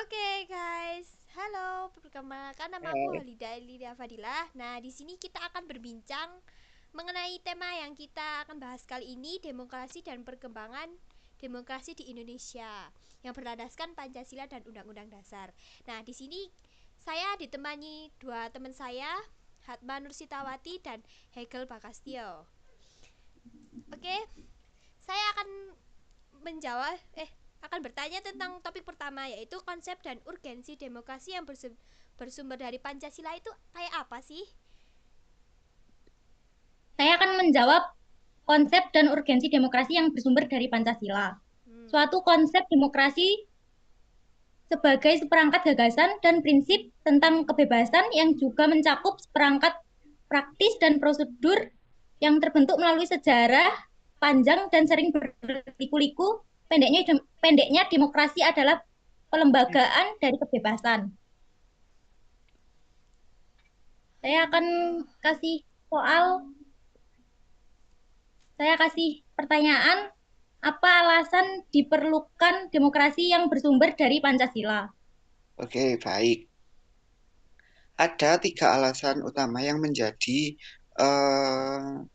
Oke guys, halo. Perkenalkan nama aku Eh, Halida Lidia Fadilah. Nah, di sini kita akan berbincang mengenai tema yang kita akan bahas kali ini, demokrasi dan perkembangan demokrasi di Indonesia yang berlandaskan Pancasila dan Undang-Undang Dasar. Nah, di sini saya ditemani dua teman saya, Hatma Nursitawati dan Hegel Bakastio. Oke, saya akan menjawab akan bertanya tentang topik pertama, yaitu konsep dan urgensi demokrasi yang bersumber dari Pancasila itu kayak apa sih? saya akan menjawab konsep dan urgensi demokrasi yang bersumber dari Pancasila. Hmm. Suatu konsep demokrasi sebagai seperangkat gagasan dan prinsip tentang kebebasan yang juga mencakup seperangkat praktis dan prosedur yang terbentuk melalui sejarah panjang dan sering berliku-liku. Pendeknya demokrasi adalah pelembagaan dari kebebasan. Saya akan Oh, kasih soal Saya kasih pertanyaan, apa alasan diperlukan demokrasi yang bersumber dari Pancasila? Oke, baik. Ada tiga alasan utama yang menjadi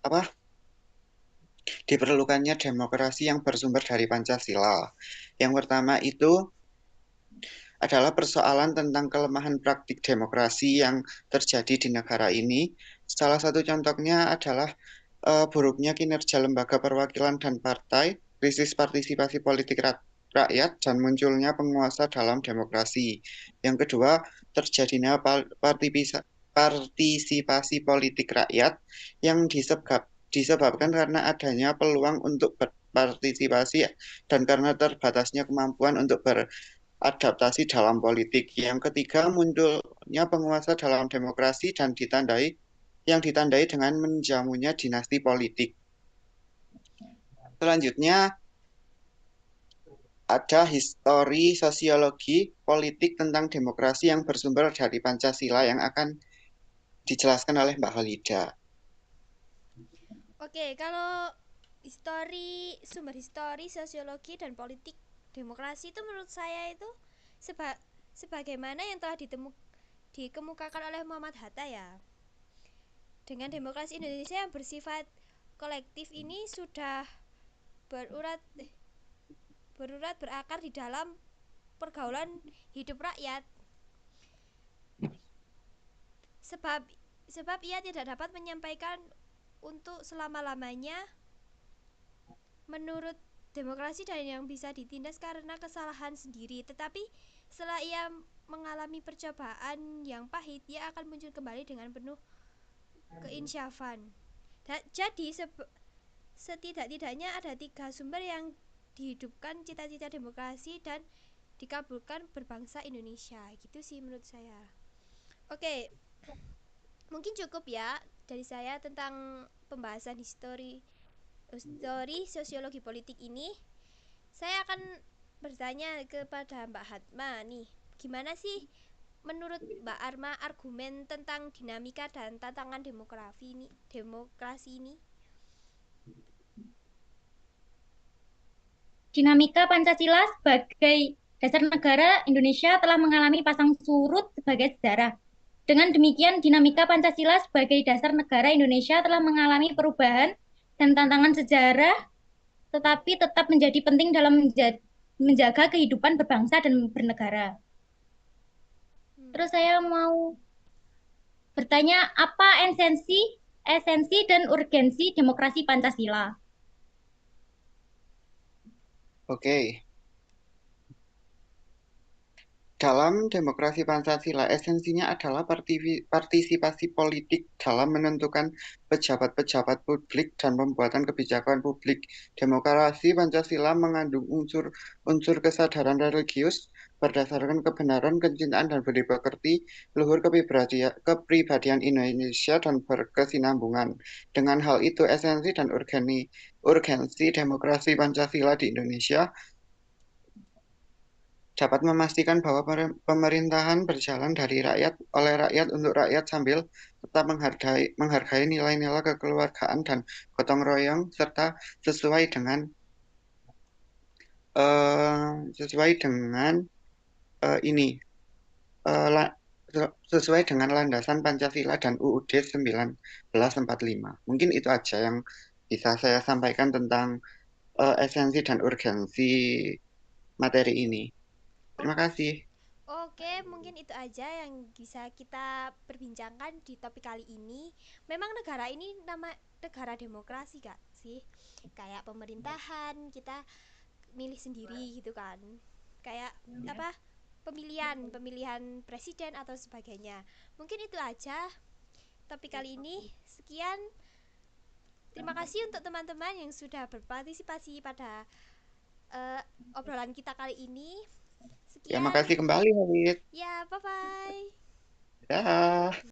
apa diperlukannya demokrasi yang bersumber dari Pancasila. Yang pertama itu adalah persoalan tentang kelemahan praktik demokrasi yang terjadi di negara ini. Salah satu contohnya adalah buruknya kinerja lembaga perwakilan dan partai, krisis partisipasi politik rakyat, dan munculnya penguasa dalam demokrasi. Yang kedua, terjadinya partisipasi politik rakyat yang disebabkan karena adanya peluang untuk berpartisipasi dan karena terbatasnya kemampuan untuk beradaptasi dalam politik. Yang ketiga, munculnya penguasa dalam demokrasi dan ditandai dengan menjamunya dinasti politik. Selanjutnya, ada histori sosiologi politik tentang demokrasi yang bersumber dari Pancasila yang akan dijelaskan oleh Mbak Halida. oke, kalau sumber histori, sosiologi dan politik demokrasi itu menurut saya itu seba, sebagaimana yang telah dikemukakan oleh Muhammad Hatta ya. Dengan demokrasi Indonesia yang bersifat kolektif ini sudah berurat berurat berakar di dalam pergaulan hidup rakyat. sebab sebab ia tidak dapat menyampaikan untuk selama-lamanya menurut demokrasi dan yang bisa ditindas karena kesalahan sendiri, tetapi setelah ia mengalami percobaan yang pahit, ia akan muncul kembali dengan penuh keinsyafan. Jadi setidak-tidaknya ada tiga sumber yang dihidupkan cita-cita demokrasi dan dikabulkan berbangsa Indonesia, gitu sih menurut saya. Oke, mungkin cukup ya dari saya tentang pembahasan histori sosiologi politik ini. Saya akan bertanya kepada Mbak Hatma nih, gimana sih menurut Mbak Arma argumen tentang dinamika dan tantangan demokrasi ini? Dinamika Pancasila sebagai dasar negara Indonesia telah mengalami pasang surut sebagai sejarah. Dengan demikian, dinamika Pancasila sebagai dasar negara Indonesia telah mengalami perubahan dan tantangan sejarah, tetapi tetap menjadi penting dalam menjaga kehidupan berbangsa dan bernegara. Hmm. Terus saya mau bertanya, apa esensi dan urgensi demokrasi Pancasila? Oke, dalam demokrasi Pancasila, esensinya adalah partisipasi politik dalam menentukan pejabat-pejabat publik dan pembuatan kebijakan publik. Demokrasi Pancasila mengandung unsur kesadaran religius berdasarkan kebenaran, kecintaan, dan budi pekerti, luhur kepribadian Indonesia, dan berkesinambungan. Dengan hal itu, esensi dan urgensi demokrasi Pancasila di Indonesia dapat memastikan bahwa pemerintahan berjalan dari rakyat, oleh rakyat, untuk rakyat sambil tetap menghargai nilai-nilai kekeluargaan dan gotong royong serta sesuai dengan sesuai dengan ini sesuai dengan landasan Pancasila dan UUD 1945. Mungkin itu aja yang bisa saya sampaikan tentang esensi dan urgensi materi ini. Terima kasih. Oke, mungkin itu aja yang bisa kita perbincangkan di topik kali ini. Memang negara ini nama negara demokrasi gak sih? Kayak pemerintahan, kita milih sendiri gitu kan. Kayak apa? Pemilihan presiden atau sebagainya. Mungkin itu aja topik kali ini. Sekian. Terima kasih untuk teman-teman yang sudah berpartisipasi pada obrolan kita kali ini. Ya, Sekian. makasih kembali, Halit. Ya, bye-bye. Dah.